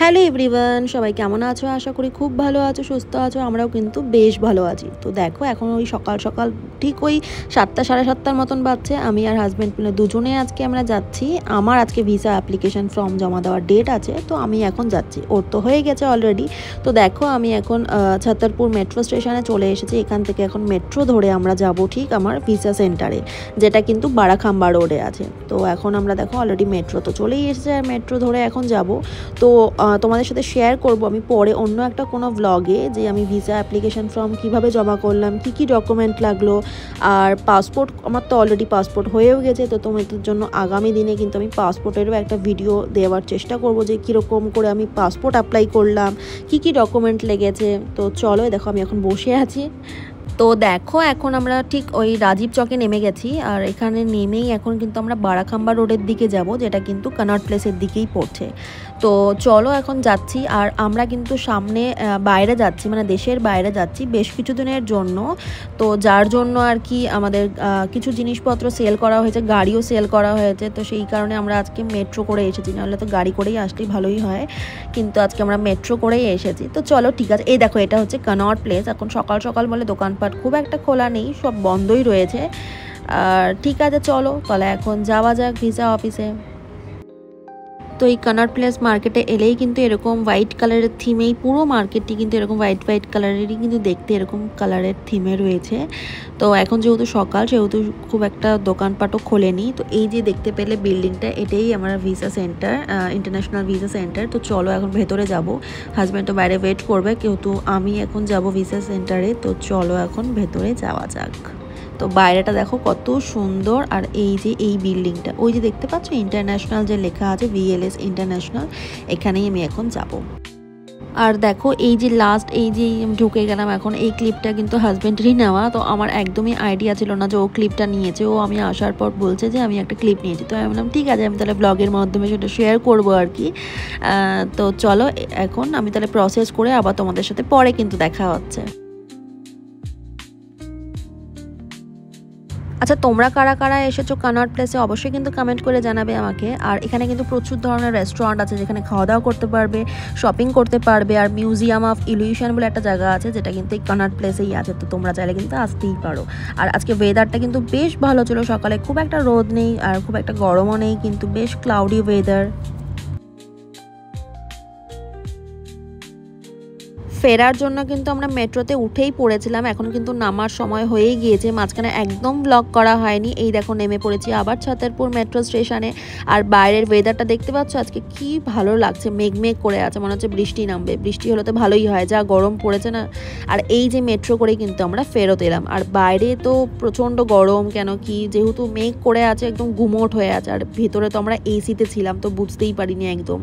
Hello everyone, সবাই কেমন আছো? আশা করি খুব ভালো আছো, সুস্থ আছো। আমরাও কিন্তু বেশ ভালো আছি। তো দেখো এখন ওই সকাল সকাল ঠিক ওই 7টা সাড়ে 7টার মতন বাজছে। আমি আর হাজব্যান্ড মিলে দুজনে আজকে আমরা যাচ্ছি। আমার আজকে ভিসা অ্যাপ্লিকেশন ফর্ম জমা দেওয়ার ডেট আছে, তো আমি এখন যাচ্ছি। ওর তো হয়ে গেছে অলরেডি। তো দেখো আমি এখন ছতরপুর মেট্রো স্টেশনে চলে এসেছি। এখান থেকে এখন মেট্রো ধরে আমরা যাব ঠিক আমার ভিসা সেন্টারে, যেটা কিন্তু বারাখাম্বা রোডে আছে। তো এখন আমরা দেখো অলরেডি মেট্রো তো চলেই এসেছে, আর মেট্রো ধরে এখন যাব। তো তোমাদের সাথে শেয়ার করব আমি পরে অন্য একটা কোনো ভ্লগে, যে আমি ভিসা অ্যাপ্লিকেশন ফর্ম কিভাবে জমা করলাম, কি কি ডকুমেন্ট লাগলো। আর পাসপোর্ট আমার তো অলরেডি পাসপোর্ট হয়েও গেছে, তো তোমাদের জন্য আগামী দিনে কিন্তু আমি পাসপোর্টেরও একটা ভিডিও দেওয়ার চেষ্টা করব, যে কীরকম করে আমি পাসপোর্ট অ্যাপ্লাই করলাম, কি কি ডকুমেন্ট লেগেছে। তো চলো, দেখো আমি এখন বসে আছি। তো দেখো এখন আমরা ঠিক ওই রাজীব চকে নেমে গেছি, আর এখানে নেমেই এখন কিন্তু আমরা বারাখাম্বা রোডের দিকে যাব, যেটা কিন্তু কনট প্লেসের দিকেই পড়ছে। তো চলো এখন যাচ্ছি। আর আমরা কিন্তু সামনে বাইরে যাচ্ছি, মানে দেশের বাইরে যাচ্ছি বেশ কিছু দিনের জন্য। তো যার জন্য আর কি আমাদের কিছু জিনিসপত্র সেল করা হয়েছে, গাড়িও সেল করা হয়েছে। তো সেই কারণে আমরা আজকে মেট্রো করে এসেছি, নাহলে তো গাড়ি করেই আসলেই ভালোই হয়, কিন্তু আজকে আমরা মেট্রো করেই এসেছি। তো চলো ঠিক আছে। এই দেখো এটা হচ্ছে কনট প্লেস। এখন সকাল সকাল বলে দোকানপাট খুব একটা খোলা নেই, সব বন্ধই রয়েছে। আর ঠিক আছে চলো তাহলে এখন যাওয়া যাক ভিসা অফিসে। তো এই কনট প্লেস মার্কেটে এলেই কিন্তু এরকম হোয়াইট কালারের থিমেই পুরো মার্কেটটি কিন্তু এরকম হোয়াইট হোয়াইট কালারেরই কিন্তু দেখতে এরকম কালারের থিমে রয়েছে। তো এখন যেহেতু সকাল, সেহেতু খুব একটা দোকানপাটও খোলেনি। তো এই যে দেখতে পেলে বিল্ডিংটা, এটাই আমার visa centre, international visa centre. তো চলো এখন ভেতরে যাব। হাজব্যান্ড তো বাইরে ওয়েট করবে, কিন্তু আমি এখন যাব ভিসা সেন্টারে। তো চলো এখন ভেতরে যাওয়া যাক। তো বাইরেটা দেখো কত সুন্দর। আর এই যে এই বিল্ডিংটা, ওই যে দেখতে পাচ্ছ ইন্টারন্যাশনাল যে লেখা আছে, VLS ইন্টারন্যাশনাল, এখানেই আমি এখন যাব। আর দেখো এই যে লাস্ট এই যে ঢুকে গেলাম এখন, এই ক্লিপটা কিন্তু হাজব্যান্ডেরই নেওয়া। তো আমার একদমই আইডিয়া ছিল না যে ও ক্লিপটা নিয়েছে। ও আমি আসার পর বলছে যে আমি একটা ক্লিপ নিয়েছি। তো আমি বললাম ঠিক আছে, আমি তাহলে ব্লগের মাধ্যমে সেটা শেয়ার করবো আর কি। তো চলো এখন আমি তাহলে প্রসেস করে আবার তোমাদের সাথে পরে কিন্তু দেখা হচ্ছে। আচ্ছা, তোমরা কারা কারা এসেছো কনট প্লেসে অবশ্যই কিন্তু কমেন্ট করে জানাবে আমাকে। আর এখানে কিন্তু প্রচুর ধরনের রেস্টুরেন্ট আছে, যেখানে খাওয়া দাওয়া করতে পারবে, শপিং করতে পারবে। আর মিউজিয়াম অফ ইলিউশন বলে একটা জায়গা আছে, যেটা কিন্তু এই কনট প্লেসেই আছে। তো তোমরা চাইলে কিন্তু আসতেই পারো। আর আজকে ওয়েদারটা কিন্তু বেশ ভালো ছিল, সকালে খুব একটা রোদ নেই আর খুব একটা গরমও নেই, কিন্তু বেশ ক্লাউডি ওয়েদার। ফেরার জন্য কিন্তু আমরা মেট্রোতে উঠেই পড়েছিলাম, এখন কিন্তু নামার সময় হয়েই গিয়েছে। মাঝখানে একদম ব্লগ করা হয়নি। এই দেখো নেমে পড়েছি আবার ছতরপুর মেট্রো স্টেশনে। আর বাইরের ওয়েদারটা দেখতে পাচ্ছ, আজকে কি ভালো লাগছে, মেঘমেঘ করে আছে, মনে হচ্ছে বৃষ্টি নামবে। বৃষ্টি হলে তো ভালোই হয়, যা গরম পড়েছে না। আর এই যে মেট্রো করে কিন্তু আমরা ফেরত এলাম। আর বাইরে তো প্রচণ্ড গরম, কেন কি যেহেতু মেঘ করে আছে, একদম গুমোট হয়ে আছে। আর ভেতরে তো আমরা এসিতে ছিলাম, তো বুঝতেই পারিনি একদম।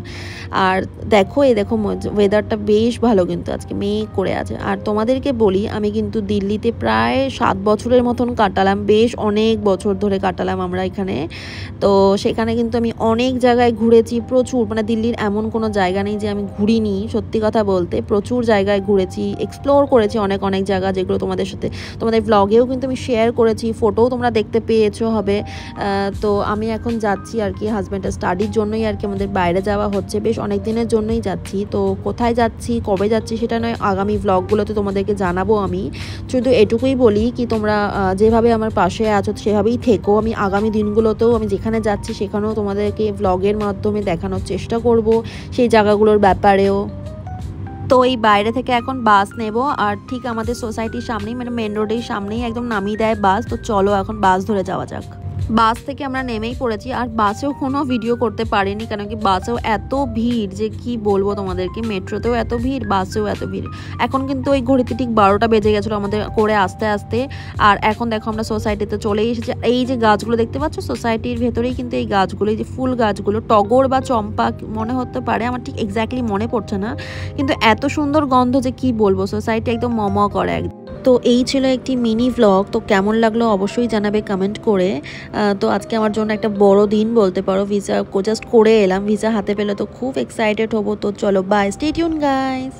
আর দেখো এই দেখো ওয়েদারটা বেশ ভালো, কিন্তু আজকে মেঘ করে আছে। আর তোমাদেরকে বলি, আমি কিন্তু দিল্লিতে প্রায় 7 বছরের মতন কাটালাম, বেশ অনেক বছর ধরে কাটালাম আমরা এখানে। তো সেখানে কিন্তু আমি অনেক জায়গায় ঘুরেছি, প্রচুর, মানে দিল্লির এমন কোনো জায়গা নেই যে আমি ঘুরিনি। সত্যি কথা বলতে প্রচুর জায়গায় ঘুরেছি, এক্সপ্লোর করেছি অনেক অনেক জায়গা, যেগুলো তোমাদের সাথে তোমাদের ব্লগেও কিন্তু আমি শেয়ার করেছি, ফটোও তোমরা দেখতে পেয়েছো হবে। তো আমি এখন যাচ্ছি আর কি হাজব্যান্ডের স্টাডির জন্যই আর কি আমাদের বাইরে যাওয়া হচ্ছে, বেশ অনেক দিনের জন্যই যাচ্ছি। তো কোথায় যাচ্ছি, কবে যাচ্ছি, সেটা নয় আগামী ব্লগগুলোতে তোমাদেরকে জানাবো। আমি শুধু এটুকুই বলি কি, তোমরা যেভাবে আমার পাশে আছো সেভাবেই থেকো। আমি আগামী দিনগুলোতেও আমি যেখানে যাচ্ছি সেখানেও তোমাদেরকে ব্লগের মাধ্যমে দেখানোর চেষ্টা করব, সেই জায়গাগুলোর ব্যাপারেও। তো এই বাইরে থেকে এখন বাস নেব, আর ঠিক আমাদের সোসাইটির সামনেই, মানে মেন রোডের সামনেই একদম নামিয়ে দেয় বাস। তো চলো এখন বাস ধরে যাওয়া যাক। বাস থেকে আমরা নেমেই পড়েছি। আর বাসেও কোনো ভিডিও করতে পারিনি, কেন কি বাসেও এত ভিড় যে কি বলবো তোমাদেরকে। মেট্রোতেও এত ভিড়, বাসেও এত ভিড়। এখন কিন্তু ওই ঘড়িতে ঠিক 12টা বেজে গেছিলো আমাদের করে আসতে আসতে। আর এখন দেখো আমরা সোসাইটিতে চলে এসেছি। এই যে গাছগুলো দেখতে পাচ্ছ সোসাইটির ভেতরেই কিন্তু এই গাছগুলো, এই যে ফুল গাছগুলো, টগর বা চম্পা মনে হতে পারে, আমার ঠিক এক্স্যাক্টলি মনে পড়ছে না, কিন্তু এত সুন্দর গন্ধ যে কি বলবো, সোসাইটি একদম মম করে একদম। তো এই ছিল একটি মিনি ভ্লগ। তো কেমন লাগলো অবশ্যই জানাবে কমেন্ট করে। তো আজকে আমার জন্য একটা বড় দিন বলতে পারো, ভিসা জাস্ট করে এলাম, ভিসা হাতে পেলে তো খুব এক্সাইটেড হবো। তো চলো বাই, স্টে টিউন গাইস।